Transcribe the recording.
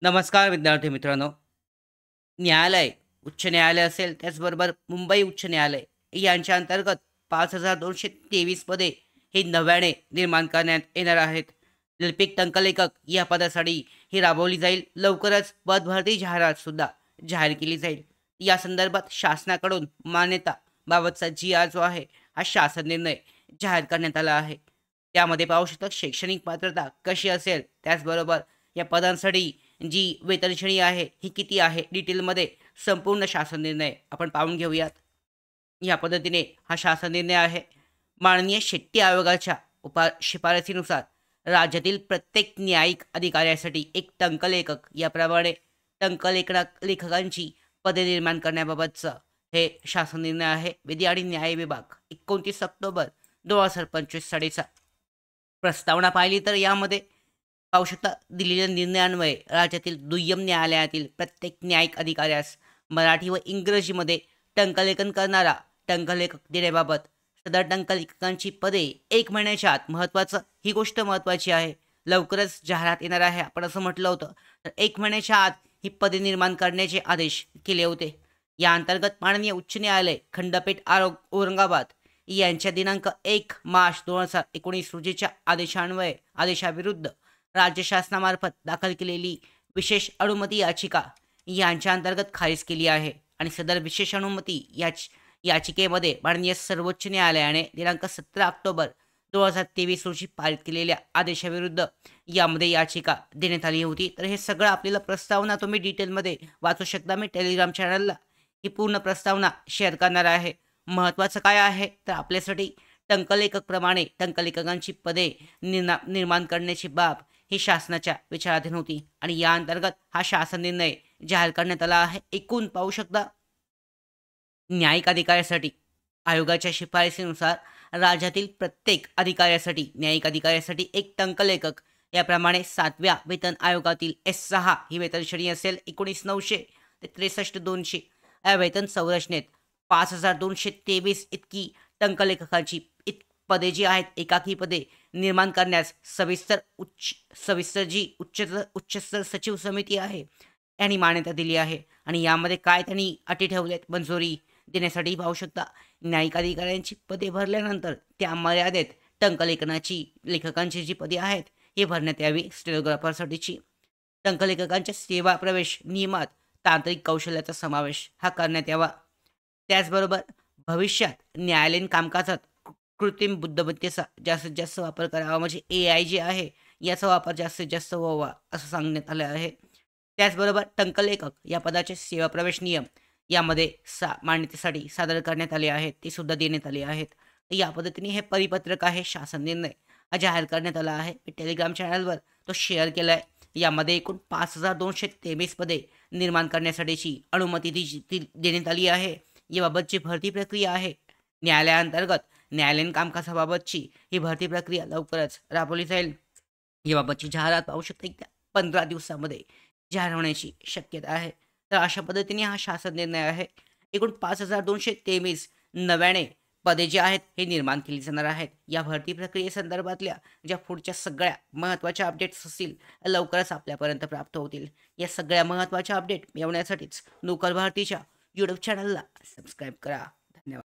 नमस्कार विद्यार्थी मित्रांनो. न्यायालय, उच्च न्यायालय असेल त्याचबरोबर मुंबई उच्च न्यायालय यांच्या अंतर्गत 5,223 पदे ही नव्याने निर्माण करण्यात येणार आहेत. लिपिक टंकलेखक या पदासाठी ही राबवली जाईल. लवकरच पदभरती जाहिरात सुद्धा जाहीर केली जाईल. या संदर्भात शासनाकडून मान्यता बाबतचा जी आर जो आहे हा शासन निर्णय जाहीर करण्यात आला आहे. त्यामध्ये पाहू शकता शैक्षणिक पात्रता कशी असेल, त्याचबरोबर या पदांसाठी जी वेतन श्रेणी आहे ही किती आहे डिटेलमध्ये संपूर्ण शासन निर्णय आपण पाहून घेऊयात. या पद्धतीने हा शासन निर्णय आहे. माननीय शेट्टी आयोगाच्या शिफारसीनुसार राज्यातील प्रत्येक न्यायिक अधिकाऱ्यासाठी एक टंकलेखक याप्रमाणे लेखकांची पदे निर्माण करण्याबाबतचं हे शासन निर्णय आहे. विधी आणि न्याय विभाग 29 ऑक्टोबर 2025 सालीचा प्रस्तावना पाहिली तर यामध्ये पाहू शकता दिलेल्या निर्णयान्वये राज्यातील दुय्यम न्यायालयातील प्रत्येक न्यायिक अधिकाऱ्यास मराठी व इंग्रजीमध्ये टंकलेखन करणारा टंकलेखक देण्याबाबत सदर टंकलेखकांची पदे 1 महिन्याच्या आत महत्त्वाचं ही गोष्ट महत्त्वाची आहे. लवकरच जाहिरात येणार आहे आपण असं म्हटलं होतं. तर 1 महिन्याच्या आत ही पदे निर्माण करण्याचे आदेश केले होते. या अंतर्गत माननीय उच्च न्यायालय खंडपीठ औरंगाबाद यांच्या दिनांक 1 मार्च 2019 रोजीच्या आदेशाविरुद्ध राज्य शासनामार्फत दाखल केलेली विशेष अनुमती याचिका यांच्या अंतर्गत खारिज केली आहे आणि सदर विशेष अनुमती याचिकेमध्ये माननीय सर्वोच्च न्यायालयाने दिनांक 17 ऑक्टोबर 2023 रोजी पारित केलेल्या आदेशाविरुद्ध यामध्ये याचिका देण्यात आली होती. तर हे सगळं आपल्याला प्रस्तावना तुम्ही डिटेलमध्ये वाचू शकता. मी टेलिग्राम चॅनलला ही पूर्ण प्रस्तावना शेअर करणार आहे. महत्त्वाचं काय आहे तर आपल्यासाठी टंकलेखकप्रमाणे टंकलेखकांची पदे निर्माण करण्याची बाब ही शासनाच्या विचाराधीन होती आणि या अंतर्गत हा शासन निर्णय जाहीर करण्यात आला आहे. एकूण पाहू शकता न्यायिक अधिकाऱ्यासाठी आयोगाच्या शिफारसीनुसार राज्यातील प्रत्येक अधिकाऱ्यासाठी न्यायिक अधिकाऱ्यासाठी एक टंकलेखक याप्रमाणे 7व्या वेतन आयोगातील S6 ही वेतन श्रेणी असेल. 19,900 ते 63,200 या वेतन संरचनेत 5,223 इतकी टंकलेखकाची पदे जी आहेत एकाकी पदे निर्माण करण्यास सविस्तर जी उच्चस्तर सचिव समिती आहे यांनी मान्यता दिली आहे आणि यामध्ये काय त्यांनी अटी ठेवल्यात मंजुरी देण्यासाठी पाहू शकता. न्यायिक अधिकाऱ्यांची पदे भरल्यानंतर त्या मर्यादेत लेखकांची जी पदे आहेत ही भरण्यात यावी. स्टेनोग्राफरसाठीची टंकलेखकांच्या सेवा प्रवेश नियमात तांत्रिक कौशल्याचा समावेश हा करण्यात यावा. त्याचबरोबर भविष्यात न्यायालयीन कामकाजात कृत्रिम बुद्धिमत्तेचा जास्तीत जास्त वापर करावा, म्हणजे AI जे आहे याचा वापर जास्तीत जास्त व्हावा असं सांगण्यात आलं आहे. त्याचबरोबर टंकलेखक या पदाचे सेवा प्रवेश नियम यामध्ये मान्यतेसाठी सादर करण्यात आले आहेत, ते सुद्धा देण्यात आले आहेत. या पद्धतीने हे परिपत्रक आहे, शासन निर्णय जाहीर करण्यात आला आहे. मी टेलिग्राम चॅनलवर तो शेअर केला आहे. यामध्ये एकूण 5,223 पदे निर्माण करण्यासाठीची अनुमती देण्यात आली आहे. याबाबतची भरती प्रक्रिया आहे न्यायालयाअंतर्गत न्यायालयीन कामकाजाबाबतची ही भरती प्रक्रिया लवकरच राबवली जाईल. याबाबतची जाहिरात पाहू शकता की 15 दिवसामध्ये जाहीर होण्याची शक्यता आहे. तर अशा पद्धतीने हा शासन निर्णय आहे. एकूण 5,223 नव्याने पदे जी आहेत हे निर्माण केली जाणार आहेत. या भरती प्रक्रियेसंदर्भातल्या ज्या पुढच्या सगळ्या महत्त्वाच्या अपडेट्स असतील लवकरच आपल्यापर्यंत प्राप्त होतील. या सगळ्या महत्त्वाच्या अपडेट मिळवण्यासाठीच नोकर भारतीच्या यूट्यूब चॅनलला सबस्क्राईब करा. धन्यवाद.